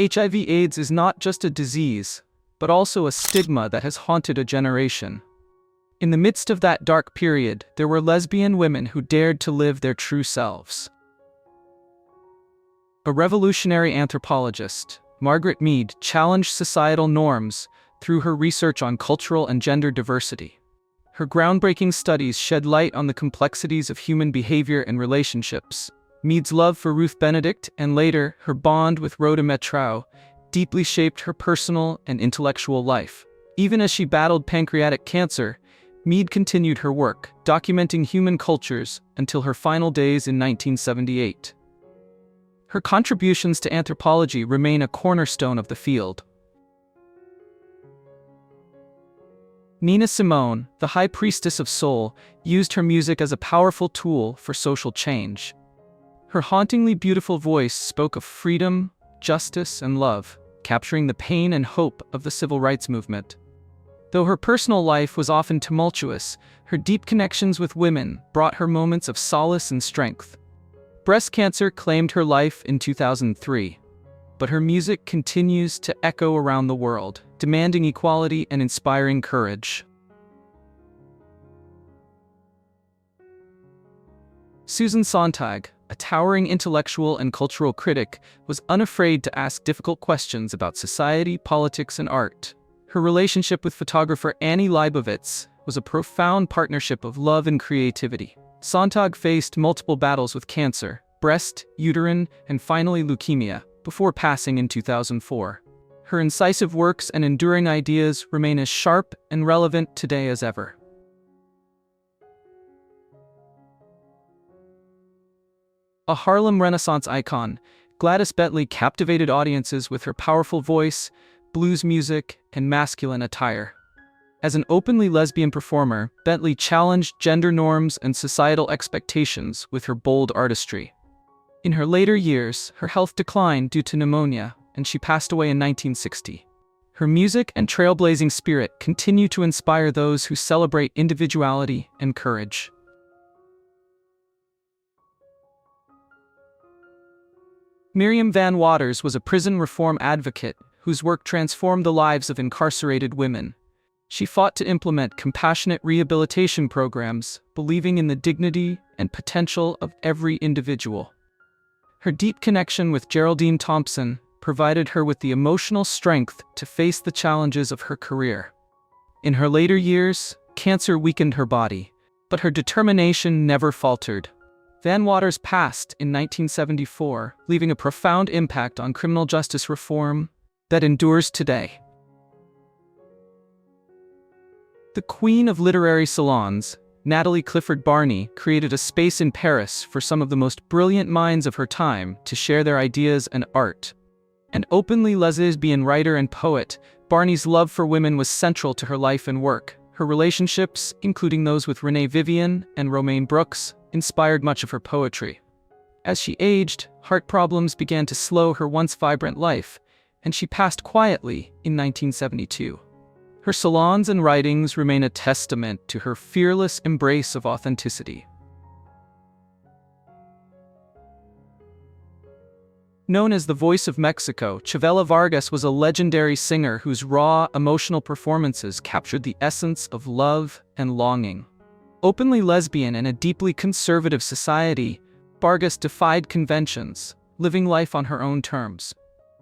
HIV/AIDS is not just a disease, but also a stigma that has haunted a generation. In the midst of that dark period, there were lesbian women who dared to live their true selves. A revolutionary anthropologist, Margaret Mead challenged societal norms through her research on cultural and gender diversity. Her groundbreaking studies shed light on the complexities of human behavior and relationships. Mead's love for Ruth Benedict and later her bond with Rhoda Metrow deeply shaped her personal and intellectual life. Even as she battled pancreatic cancer, Mead continued her work, documenting human cultures until her final days in 1978. Her contributions to anthropology remain a cornerstone of the field. Nina Simone, the High Priestess of Soul, used her music as a powerful tool for social change. Her hauntingly beautiful voice spoke of freedom, justice, and love, capturing the pain and hope of the civil rights movement. Though her personal life was often tumultuous, her deep connections with women brought her moments of solace and strength. Breast cancer claimed her life in 2003, but her music continues to echo around the world, demanding equality and inspiring courage. Susan Sontag, a towering intellectual and cultural critic, was unafraid to ask difficult questions about society, politics, and art. Her relationship with photographer Annie Leibovitz was a profound partnership of love and creativity. Sontag faced multiple battles with cancer, breast, uterine, and finally leukemia, before passing in 2004. Her incisive works and enduring ideas remain as sharp and relevant today as ever. A Harlem Renaissance icon, Gladys Bentley captivated audiences with her powerful voice, blues music, and masculine attire. As an openly lesbian performer, Bentley challenged gender norms and societal expectations with her bold artistry. In her later years, her health declined due to pneumonia, and she passed away in 1960. Her music and trailblazing spirit continue to inspire those who celebrate individuality and courage. Miriam Van Waters was a prison reform advocate whose work transformed the lives of incarcerated women. She fought to implement compassionate rehabilitation programs, believing in the dignity and potential of every individual. Her deep connection with Geraldine Thompson provided her with the emotional strength to face the challenges of her career. In her later years, cancer weakened her body, but her determination never faltered. Van Waters passed in 1974, leaving a profound impact on criminal justice reform that endures today. The queen of literary salons, Natalie Clifford Barney, created a space in Paris for some of the most brilliant minds of her time to share their ideas and art. An openly lesbian writer and poet, Barney's love for women was central to her life and work. Her relationships, including those with Renee Vivian and Romaine Brooks, inspired much of her poetry. As she aged, heart problems began to slow her once vibrant life, and she passed quietly in 1972. Her salons and writings remain a testament to her fearless embrace of authenticity. Known as the Voice of Mexico, Chavela Vargas was a legendary singer whose raw, emotional performances captured the essence of love and longing. Openly lesbian in a deeply conservative society, Vargas defied conventions, living life on her own terms.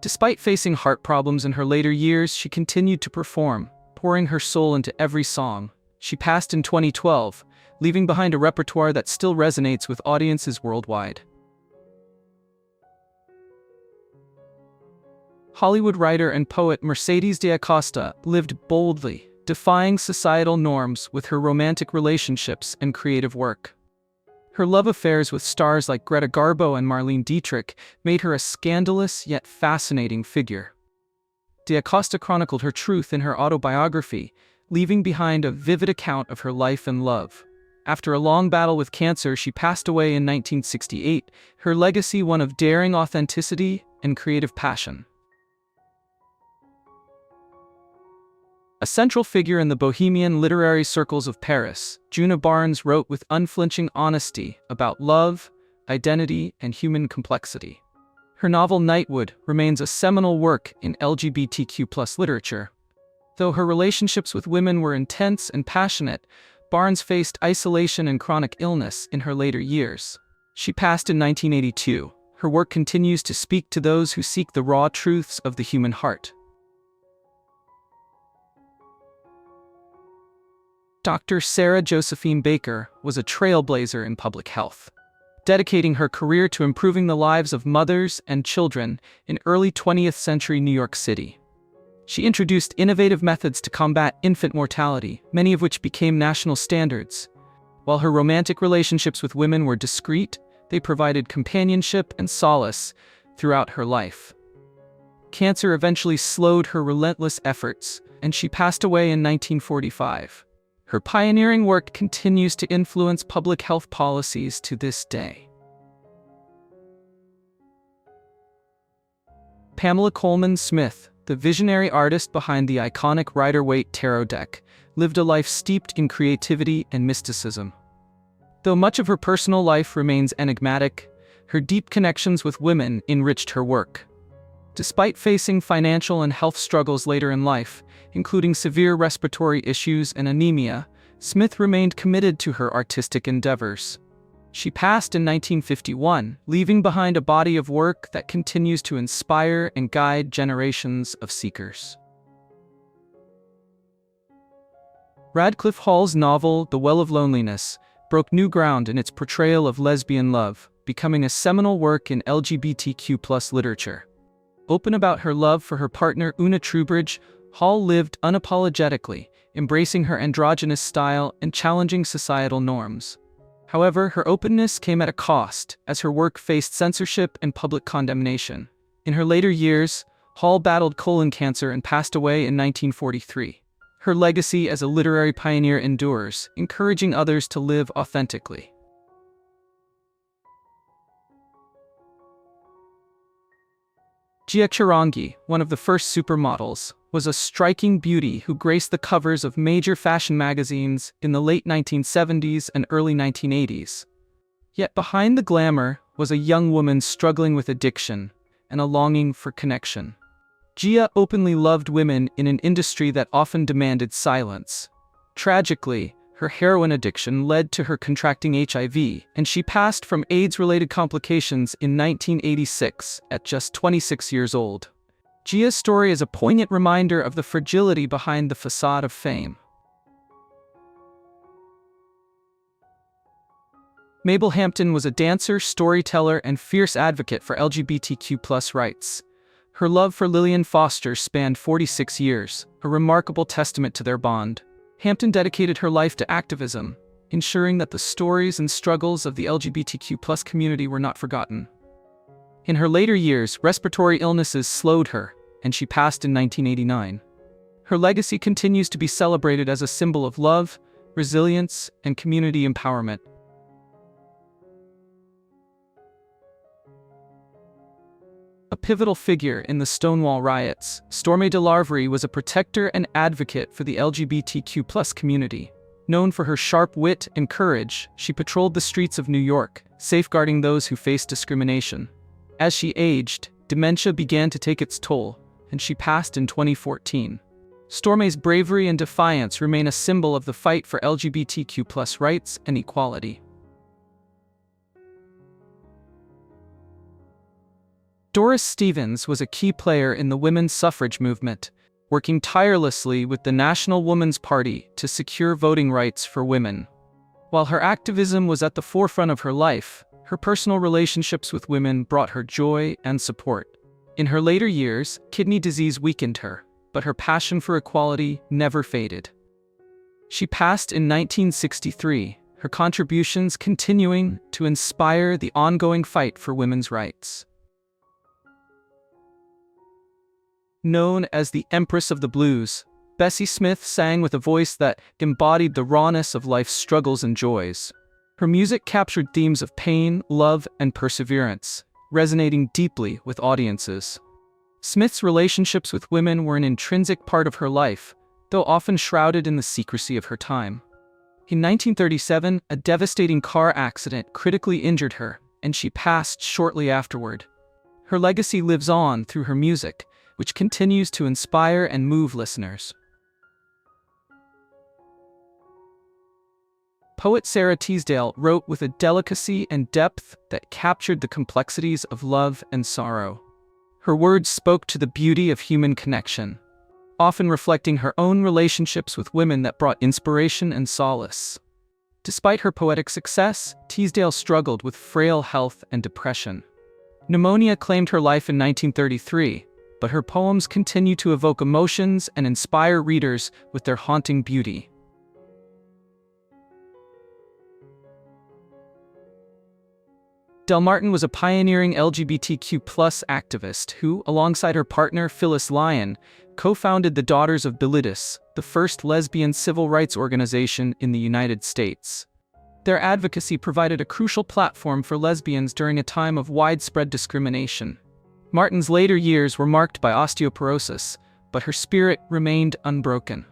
Despite facing heart problems in her later years, she continued to perform, pouring her soul into every song. She passed in 2012, leaving behind a repertoire that still resonates with audiences worldwide. Hollywood writer and poet Mercedes de Acosta lived boldly, defying societal norms with her romantic relationships and creative work. Her love affairs with stars like Greta Garbo and Marlene Dietrich made her a scandalous yet fascinating figure. De Acosta chronicled her truth in her autobiography, leaving behind a vivid account of her life and love. After a long battle with cancer, she passed away in 1968, her legacy one of daring authenticity and creative passion. A central figure in the bohemian literary circles of Paris, Juna Barnes wrote with unflinching honesty about love, identity, and human complexity. Her novel Nightwood remains a seminal work in LGBTQ+ literature. Though her relationships with women were intense and passionate, Barnes faced isolation and chronic illness in her later years. She passed in 1982. Her work continues to speak to those who seek the raw truths of the human heart. Dr. Sarah Josephine Baker was a trailblazer in public health, dedicating her career to improving the lives of mothers and children in early 20th century New York City. She introduced innovative methods to combat infant mortality, many of which became national standards. While her romantic relationships with women were discreet, they provided companionship and solace throughout her life. Cancer eventually slowed her relentless efforts, and she passed away in 1945. Her pioneering work continues to influence public health policies to this day. Pamela Colman Smith, the visionary artist behind the iconic Rider-Waite tarot deck, lived a life steeped in creativity and mysticism. Though much of her personal life remains enigmatic, her deep connections with women enriched her work. Despite facing financial and health struggles later in life, including severe respiratory issues and anemia, Smith remained committed to her artistic endeavors. She passed in 1951, leaving behind a body of work that continues to inspire and guide generations of seekers. Radcliffe Hall's novel, The Well of Loneliness, broke new ground in its portrayal of lesbian love, becoming a seminal work in LGBTQ+ literature. Open about her love for her partner Una Troubridge, Hall lived unapologetically, embracing her androgynous style and challenging societal norms. However, her openness came at a cost, as her work faced censorship and public condemnation. In her later years, Hall battled colon cancer and passed away in 1943. Her legacy as a literary pioneer endures, encouraging others to live authentically. Gia Chirangi, one of the first supermodels, was a striking beauty who graced the covers of major fashion magazines in the late 1970s and early 1980s. Yet behind the glamour was a young woman struggling with addiction and a longing for connection. Gia openly loved women in an industry that often demanded silence. Tragically, her heroin addiction led to her contracting HIV, and she passed from AIDS-related complications in 1986 at just 26 years old. Gia's story is a poignant reminder of the fragility behind the facade of fame. Mabel Hampton was a dancer, storyteller, and fierce advocate for LGBTQ+ rights. Her love for Lillian Foster spanned 46 years, a remarkable testament to their bond. Hampton dedicated her life to activism, ensuring that the stories and struggles of the LGBTQ+ community were not forgotten. In her later years, respiratory illnesses slowed her, and she passed in 1989. Her legacy continues to be celebrated as a symbol of love, resilience, and community empowerment. A pivotal figure in the Stonewall riots, Stormé DeLarverie was a protector and advocate for the LGBTQ+ community. Known for her sharp wit and courage, she patrolled the streets of New York, safeguarding those who faced discrimination. As she aged, dementia began to take its toll, and she passed in 2014. Stormé's bravery and defiance remain a symbol of the fight for LGBTQ+ rights and equality. Doris Stevens was a key player in the women's suffrage movement, working tirelessly with the National Woman's Party to secure voting rights for women. While her activism was at the forefront of her life, her personal relationships with women brought her joy and support. In her later years, kidney disease weakened her, but her passion for equality never faded. She passed in 1963, her contributions continuing to inspire the ongoing fight for women's rights. Known as the Empress of the Blues, Bessie Smith sang with a voice that embodied the rawness of life's struggles and joys. Her music captured themes of pain, love, and perseverance, resonating deeply with audiences. Smith's relationships with women were an intrinsic part of her life, though often shrouded in the secrecy of her time. In 1937, a devastating car accident critically injured her, and she passed shortly afterward. Her legacy lives on through her music, which continues to inspire and move listeners. Poet Sarah Teasdale wrote with a delicacy and depth that captured the complexities of love and sorrow. Her words spoke to the beauty of human connection, often reflecting her own relationships with women that brought inspiration and solace. Despite her poetic success, Teasdale struggled with frail health and depression. Pneumonia claimed her life in 1933, but her poems continue to evoke emotions and inspire readers with their haunting beauty. Del Martin was a pioneering LGBTQ+ activist who, alongside her partner Phyllis Lyon, co-founded the Daughters of Bilitis, the first lesbian civil rights organization in the United States. Their advocacy provided a crucial platform for lesbians during a time of widespread discrimination. Martin's later years were marked by osteoporosis, but her spirit remained unbroken.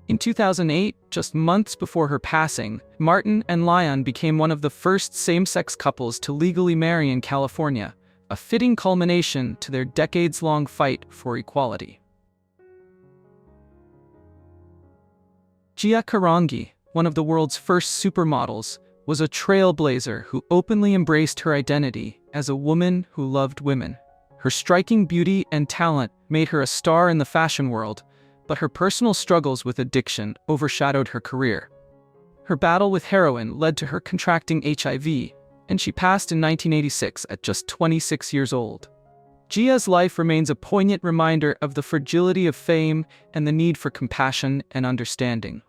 In 2008, just months before her passing, Martin and Lyon became one of the first same-sex couples to legally marry in California, a fitting culmination to their decades-long fight for equality. Gia Karangi, one of the world's first supermodels, was a trailblazer who openly embraced her identity as a woman who loved women. Her striking beauty and talent made her a star in the fashion world, but her personal struggles with addiction overshadowed her career. Her battle with heroin led to her contracting HIV, and she passed in 1986 at just 26 years old. Gia's life remains a poignant reminder of the fragility of fame and the need for compassion and understanding.